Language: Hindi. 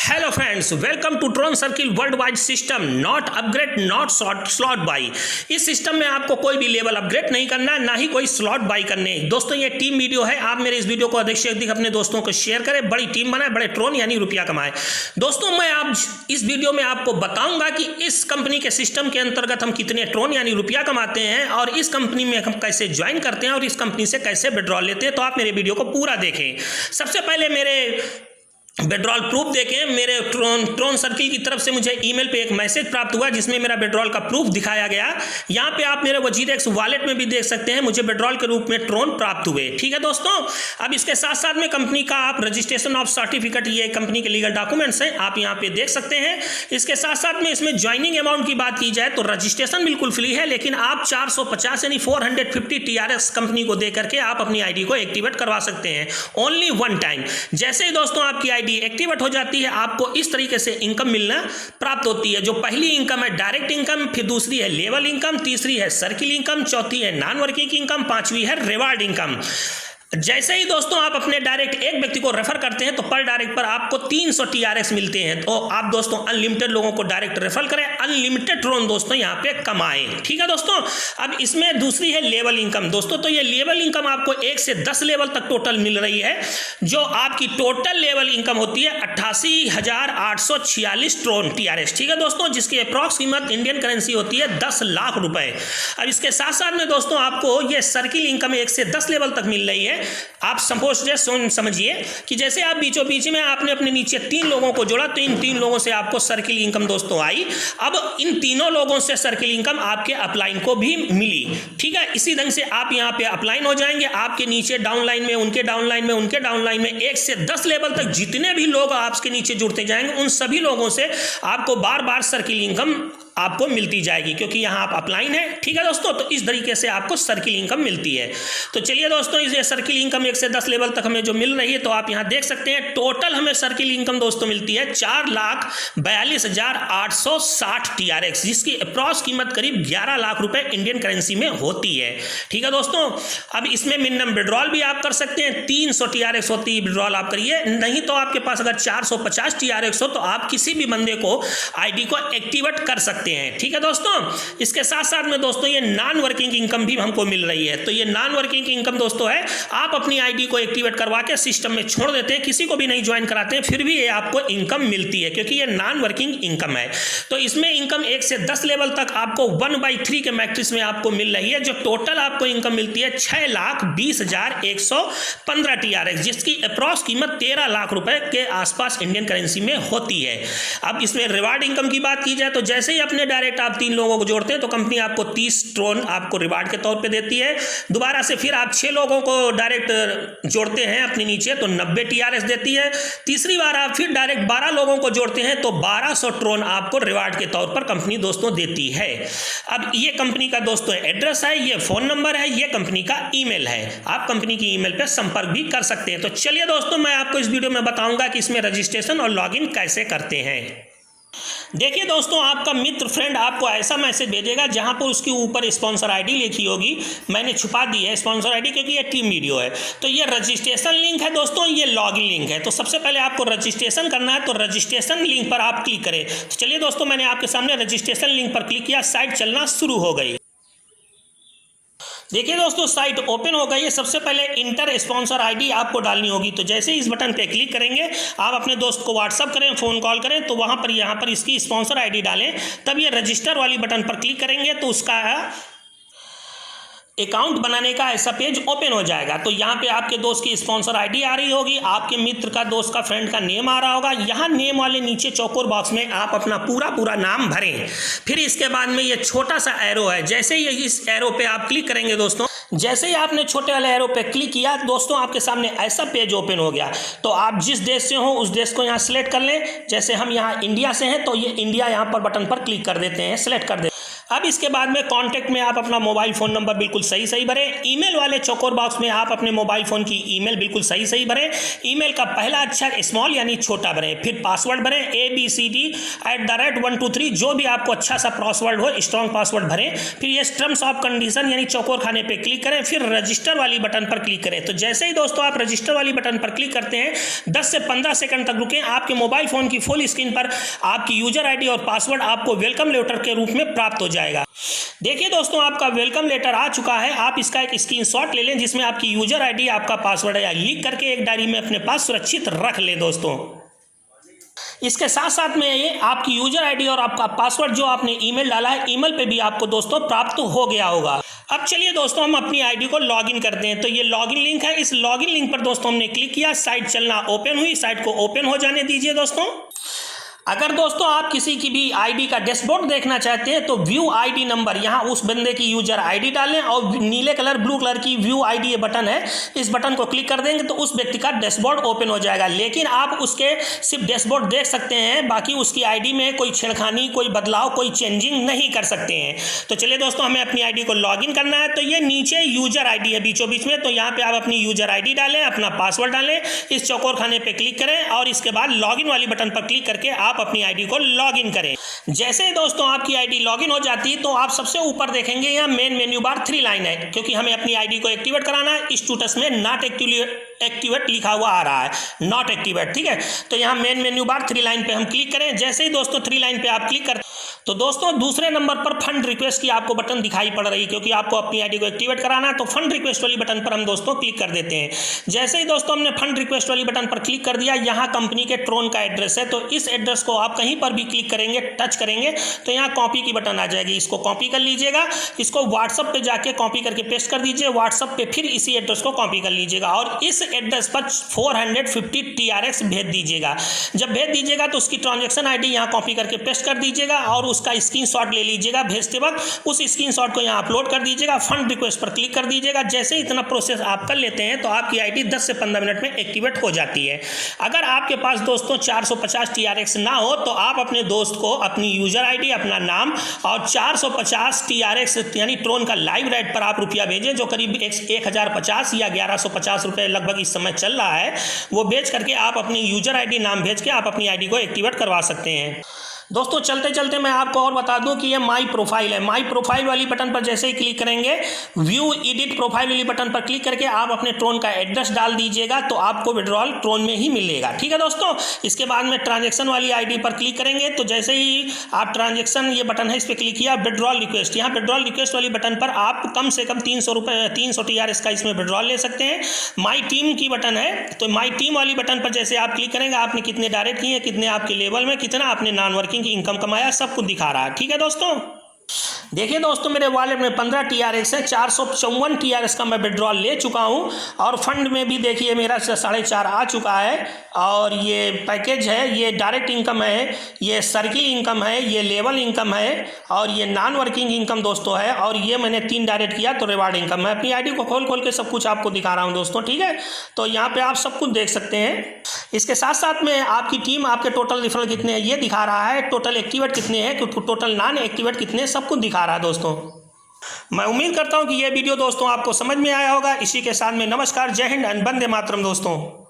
Hello friends, welcome to Tron circle worldwide system. Not upgrade not slot by. इस सिस्टम में आपको कोई भी लेवल अपग्रेड नहीं करना है, ना ही कोई स्लॉट बाई करने। दोस्तों ये टीम वीडियो है, आप मेरे इस वीडियो को अधिक से अधिक अपने दोस्तों को शेयर करें, बड़ी टीम बनाए, बड़े ट्रोन यानी रुपया कमाए। दोस्तों मैं आप इस वीडियो में आपको बताऊंगा कि इस कंपनी के सिस्टम के अंतर्गत हम कितने ट्रोन यानी रुपया कमाते हैं और इस कंपनी में हम कैसे ज्वाइन करते हैं और इस कंपनी से कैसे विड्रॉल लेते हैं। तो आप मेरे वीडियो को पूरा देखें। सबसे पहले मेरे विड्रॉल प्रूफ देखें। मेरे ट्रोन सर्किल की तरफ से मुझे ईमेल पे एक मैसेज प्राप्त हुआ जिसमें मेरा विड्रॉल का प्रूफ दिखाया गया। यहाँ पे आप मेरे वजीरेक्स वॉलेट में भी देख सकते हैं, मुझे विड्रॉल के रूप में ट्रोन प्राप्त हुए। ठीक है दोस्तों, अब इसके साथ साथ में कंपनी का आप रजिस्ट्रेशन ऑफ सर्टिफिकेट, ये कंपनी के लीगल डॉक्यूमेंट्स हैं, आप यहाँ पे देख सकते हैं। इसके साथ साथ में इसमें ज्वाइनिंग अमाउंट की बात की जाए तो रजिस्ट्रेशन बिल्कुल फ्री है, लेकिन आप 450 यानी 450 TRX कंपनी को दे करके आप अपनी आईडी को एक्टिवेट करवा सकते हैं ओनली वन टाइम। जैसे ही दोस्तों आपकी आईडी एक्टिवेट हो जाती है, आपको इस तरीके से इनकम मिलना प्राप्त होती है। जो पहली इनकम है डायरेक्ट इनकम, फिर दूसरी है लेवल इनकम, तीसरी है सर्किल इनकम, चौथी है नॉन वर्किंग इनकम, पांचवी है रिवार्ड इनकम। जैसे ही दोस्तों आप अपने डायरेक्ट एक व्यक्ति को रेफर करते हैं तो पर डायरेक्ट पर आपको 300 TRX मिलते हैं। तो आप दोस्तों अनलिमिटेड लोगों को डायरेक्ट रेफर करें, अनलिमिटेड ट्रोन दोस्तों यहाँ पे कमाएं। ठीक है दोस्तों, अब इसमें दूसरी है लेवल इनकम। दोस्तों तो ये लेवल इनकम आपको 1 से 10 लेवल तक टोटल मिल रही है। जो आपकी टोटल लेवल इनकम होती है 88,846 ट्रोन TRX। ठीक है दोस्तों, जिसकी अप्रॉक्स कीमत इंडियन करेंसी होती है 10 लाख रुपए। अब इसके साथ साथ में दोस्तों आपको ये सर्किल इनकम 1 से 10 लेवल तक मिल रही है। आप समझिए कि जैसे आप बीचों बीच में आपने अपने नीचे 3 लोगों को जोड़ा तो इन 3 लोगों से आपको सर्किल इनकम दोस्तों आई। अब इन तीनों लोगों से सर्किल इनकम आपके अपलाइन को भी मिली। ठीक है, इसी ढंग से आप यहाँ पे अपलाइन हो जाएंगे। आपके नीचे डाउनलाइन में, उनके डाउनलाइन में, उनके डाउनलाइन में 1 से 10 लेवल तक जितने भी लोग आपके नीचे जुड़ते जाएंगे उन सभी लोगों से आपको बार बार सर्किल इनकम आपको मिलती जाएगी, क्योंकि यहाँ आप अपलाइन है। ठीक है दोस्तों, तो इस तरीके से आपको सर्किल इनकम मिलती है। तो चलिए दोस्तों, इस सर्किल इनकम 1 से 10 लेवल तक हमें जो मिल रही है तो आप यहाँ देख सकते हैं टोटल हमें सर्किल इनकम दोस्तों मिलती है 4,42,860 TRX, जिसकी अप्रॉक्स कीमत करीब 11 लाख रुपए इंडियन करेंसी में होती है। ठीक है दोस्तों, अब इसमें मिनिमम विड्रॉल भी आप कर सकते हैं। 300 TRX होती है विड्रॉल आप करिए, नहीं तो आपके पास अगर 450 TRX हो तो आप किसी भी बंदे को आईडी को एक्टिवेट कर सकते हैं। ठीक है दोस्तों, इसके साथ साथ में दोस्तों ये नॉन वर्किंग इनकम भी हमको मिल रही है। तो ये नॉन वर्किंग इनकम दोस्तों है, आप अपनी आईडी को एक्टिवेट करवा के सिस्टम में छोड़ देते हैं, किसी को भी नहीं ज्वाइन कराते हैं, फिर भी ये आपको इनकम मिलती है, क्योंकि ये नॉन वर्किंग इनकम है। तो इसमें इनकम 1 से 10 लेवल तक आपको 1/3 के मैट्रिक्स में आपको मिल रही है। जो टोटल आपको इनकम मिलती है 6,20,115 TRX, जिसकी अप्रॉक्स कीमत 13 लाख रुपए के आसपास इंडियन करेंसी में होती है। अब इसमें रिवार्ड इनकम की बात की जाए तो जैसे ही अपने डायरेक्ट आप 3 लोगों को जोड़ते हैं तो कंपनी आपको 30 ट्रोन आपको रिवार्ड के तौर पे देती है। दोबारा से फिर आप 6 लोगों को डायरेक्ट जोड़ते हैं अपने नीचे तो 90 TRX देती है। तीसरी बार आप फिर डायरेक्ट 12 लोगों को जोड़ते हैं तो 1200 ट्रोन आपको रिवार्ड के तौर पर कंपनी दोस्तों देती है। अब ये कंपनी का दोस्तों एड्रेस है, ये फोन नंबर है, ये कंपनी का ईमेल है। आप कंपनी की ईमेल पे संपर्क भी कर सकते हैं। तो चलिए दोस्तों, मैं आपको इस वीडियो में बताऊंगा कि इसमें रजिस्ट्रेशन और लॉगिन कैसे करते हैं। देखिए दोस्तों, आपका मित्र फ्रेंड आपको ऐसा मैसेज भेजेगा जहां पर उसके ऊपर स्पॉन्सर आईडी लिखी होगी। मैंने छुपा दी है स्पॉन्सर आईडी क्योंकि ये टीम वीडियो है। तो ये रजिस्ट्रेशन लिंक है दोस्तों, ये लॉगिन लिंक है। तो सबसे पहले आपको रजिस्ट्रेशन करना है, तो रजिस्ट्रेशन लिंक पर आप क्लिक करें। तो चलिए दोस्तों, मैंने आपके सामने रजिस्ट्रेशन लिंक पर क्लिक किया, साइट चलना शुरू हो गई। देखिए दोस्तों, साइट ओपन हो गई है। सबसे पहले इंटर स्पॉन्सर आईडी आपको डालनी होगी। तो जैसे ही इस बटन पे क्लिक करेंगे, आप अपने दोस्त को व्हाट्सअप करें, फ़ोन कॉल करें, तो वहाँ पर यहाँ पर इसकी स्पॉन्सर आईडी डालें। तब ये रजिस्टर वाली बटन पर क्लिक करेंगे तो उसका अकाउंट बनाने का ऐसा पेज ओपन हो जाएगा। तो यहाँ पे आपके दोस्त की स्पॉन्सर आईडी आ रही होगी, आपके मित्र का, दोस्त का, फ्रेंड का नेम आ रहा होगा। यहाँ नेम वाले नीचे चौकोर बॉक्स में आप अपना पूरा नाम भरें। फिर इसके बाद में ये छोटा सा एरो है, जैसे ही इस एरो पे आप क्लिक करेंगे दोस्तों, जैसे ही आपने छोटे वाले एरो पे क्लिक किया दोस्तों, आपके सामने ऐसा पेज ओपन हो गया। तो आप जिस देश से हो उस देश को यहाँ सेलेक्ट कर लें। जैसे हम यहाँ इंडिया से हैं तो ये इंडिया यहाँ पर बटन पर क्लिक कर देते हैं, सेलेक्ट कर देते हैं। अब इसके बाद में कॉन्टैक्ट में आप अपना मोबाइल फ़ोन नंबर बिल्कुल सही सही भरें। ईमेल वाले चौकोर बॉक्स में आप अपने मोबाइल फ़ोन की ईमेल बिल्कुल सही सही भरें। ईमेल का पहला अक्षर स्मॉल यानी छोटा भरें, फिर पासवर्ड भरें abcd@123, जो भी आपको अच्छा सा पासवर्ड हो, स्ट्रॉन्ग पासवर्ड भरें। फिर ये टर्म्स ऑफ कंडीशन यानी चौकोर खाने पर क्लिक करें, फिर रजिस्टर वाली बटन पर क्लिक करें। तो जैसे ही दोस्तों आप रजिस्टर वाली बटन पर क्लिक करते हैं 10 से 15 सेकंड तक रुकें, आपके मोबाइल फ़ोन की फुल स्क्रीन पर आपकी यूजर आईडी और पासवर्ड आपको वेलकम लेटर के रूप में प्राप्त हो जाएगा। देखिए दोस्तों, आपका वेलकम लेटर आ चुका है। आप इसका एक स्क्रीनशॉट ले लें जिसमें आपकी यूजर आईडी, आपका पासवर्ड है, लिख करके एक डायरी में अपने पास सुरक्षित रख लें दोस्तों। इसके साथ साथ में ये आपकी यूजर आईडी और आपका पासवर्ड जो आपने ईमेल डाला है, ईमेल पे भी आपको दोस्तों प्राप्त हो गया होगा। अब चलिए दोस्तों हम अपनी आईडी को लॉगिन करते हैं। तो ये लॉगिन लिंक है, इस लॉगिन लिंक पर दोस्तों हमने क्लिक किया, साइट चलना ओपन हुई, साइट को ओपन हो जाने दीजिए दोस्तों। अगर दोस्तों आप किसी की भी आईडी का डैशबोर्ड देखना चाहते हैं तो व्यू आईडी नंबर, यहाँ उस बंदे की यूजर आईडी डालें और नीले कलर ब्लू कलर की व्यू आईडी ये बटन है, इस बटन को क्लिक कर देंगे तो उस व्यक्ति का डैशबोर्ड ओपन हो जाएगा। लेकिन आप उसके सिर्फ डैशबोर्ड देख सकते हैं, बाकी उसकी आईडी में कोई छेड़खानी, कोई बदलाव, कोई चेंजिंग नहीं कर सकते हैं। तो चलिए दोस्तों, हमें अपनी आईडी को लॉगिन करना है। तो ये नीचे यूजर आईडी है बीचों बीच में, तो यहाँ पे आप अपनी यूजर आईडी डालें, अपना पासवर्ड डालें, इस चौकोर खाने पे क्लिक करें और इसके बाद लॉगिन वाली बटन पर क्लिक करके आप अपनी आईडी को लॉगिन करें। जैसे ही दोस्तों आपकी आईडी लॉगिन हो जाती है तो आप सबसे ऊपर देखेंगे यहाँ मेन मेन्यू बार 3 लाइन है, क्योंकि हमें अपनी आईडी को एक्टिवेट कराना है। स्टेटस में नॉट एक्टिवेट लिखा हुआ आ रहा है, नॉट एक्टिवेट, ठीक है। तो यहाँ मेन मेन्यू बार 3 लाइन पे हम क्लिक करें। जैसे ही दोस्तों 3 लाइन पे आप क्लिक कर तो दोस्तों दूसरे नंबर पर फंड रिक्वेस्ट की आपको बटन दिखाई पड़ रही है, क्योंकि आपको अपनी आईडी को एक्टिवेट कराना है। तो फंड रिक्वेस्ट वाली बटन पर हम दोस्तों क्लिक कर देते हैं। जैसे ही दोस्तों हमने फंड रिक्वेस्ट वाली बटन पर क्लिक कर दिया, यहाँ कंपनी के ट्रोन का एड्रेस है, तो इस एड्रेस को आप कहीं पर भी क्लिक करेंगे, टच करेंगे तो यहाँ कॉपी की बटन आ जाएगी। इसको कॉपी कर लीजिएगा, इसको व्हाट्सअप पे जाके कॉपी करके पेस्ट कर दीजिए, व्हाट्सअप पे फिर इसी एड्रेस को कॉपी कर लीजिएगा और इस एड्रेस पर 450 TRX भेज दीजिएगा। जब भेज दीजिएगा तो उसकी ट्रांजेक्शन आईडी यहाँ कॉपी करके पेस्ट कर दीजिएगा और उसका स्क्रीनशॉट ले लीजिएगा। भेजते वक्त उस स्क्रीनशॉट को यहाँ अपलोड कर दीजिएगा, फंड रिक्वेस्ट पर क्लिक कर दीजिएगा। जैसे इतना प्रोसेस आप कर लेते हैं तो आपकी आईडी 10 से 15 मिनट में एक्टिवेट हो जाती है। अगर आपके पास दोस्तों 450 TRX ना हो तो आप अपने दोस्त को अपनी यूजर आईडी, अपना नाम और 450 TRX यानी ट्रोन का लाइव रेट पर आप रुपया भेजें, जो करीब 1050 या 1150 रुपये लगभग इस समय चल रहा है। वो भेज करके आप अपनी यूजर आईडी नाम भेज के आप अपनी आईडी को एक्टिवेट करवा सकते हैं। दोस्तों चलते चलते मैं आपको और बता दूं कि ये माई प्रोफाइल है। माई प्रोफाइल वाली बटन पर जैसे ही क्लिक करेंगे, व्यू एडिट प्रोफाइल वाली बटन पर क्लिक करके आप अपने ट्रोन का एड्रेस डाल दीजिएगा तो आपको विड्रॉल ट्रोन में ही मिलेगा, ठीक है दोस्तों। इसके बाद में ट्रांजेक्शन वाली आईडी पर क्लिक करेंगे तो जैसे ही आप ट्रांजेक्शन, ये बटन है, इस पर क्लिक किया, विड्रॉल रिक्वेस्ट, यहाँ विड्रॉल रिक्वेस्ट वाली बटन पर आप कम से कम 300 TRX का इसमें विड्रॉल ले सकते हैं। माई टीम की बटन है, तो माई टीम वाली बटन पर जैसे आप क्लिक करेंगे, आपने कितने डायरेक्ट किए, कितने आपके लेवल में, कितना आपने नॉन वर्किंग की इनकम कमाया, सब कुछ दिखा रहा है, ठीक है दोस्तों। देखिए दोस्तों, मेरे वॉलेट में 15 TRX है, 454 TRX का मैं विड्रॉल ले चुका हूं और फंड में भी देखिए मेरा 4.5 आ चुका है। और ये पैकेज है, ये डायरेक्ट इनकम है, ये सर्किल इनकम है, ये लेवल इनकम है और ये नॉन वर्किंग इनकम दोस्तों है। और ये मैंने 3 डायरेक्ट किया तो रिवार्ड इनकम। मैं अपनी आईडी को खोल के सब कुछ आपको दिखा रहा हूँ दोस्तों, ठीक है। तो यहाँ पे आप सब कुछ देख सकते हैं। इसके साथ साथ में आपकी टीम, आपके टोटल रिफरल कितने हैं ये दिखा रहा है, टोटल एक्टिवेट कितने हैं, टोटल नॉन एक्टिवेट कितने, सब कुछ दिखा रहा है दोस्तों। मैं उम्मीद करता हूं कि यह वीडियो दोस्तों आपको समझ में आया होगा। इसी के साथ में नमस्कार, जय हिंद एंड वंदे मातरम दोस्तों।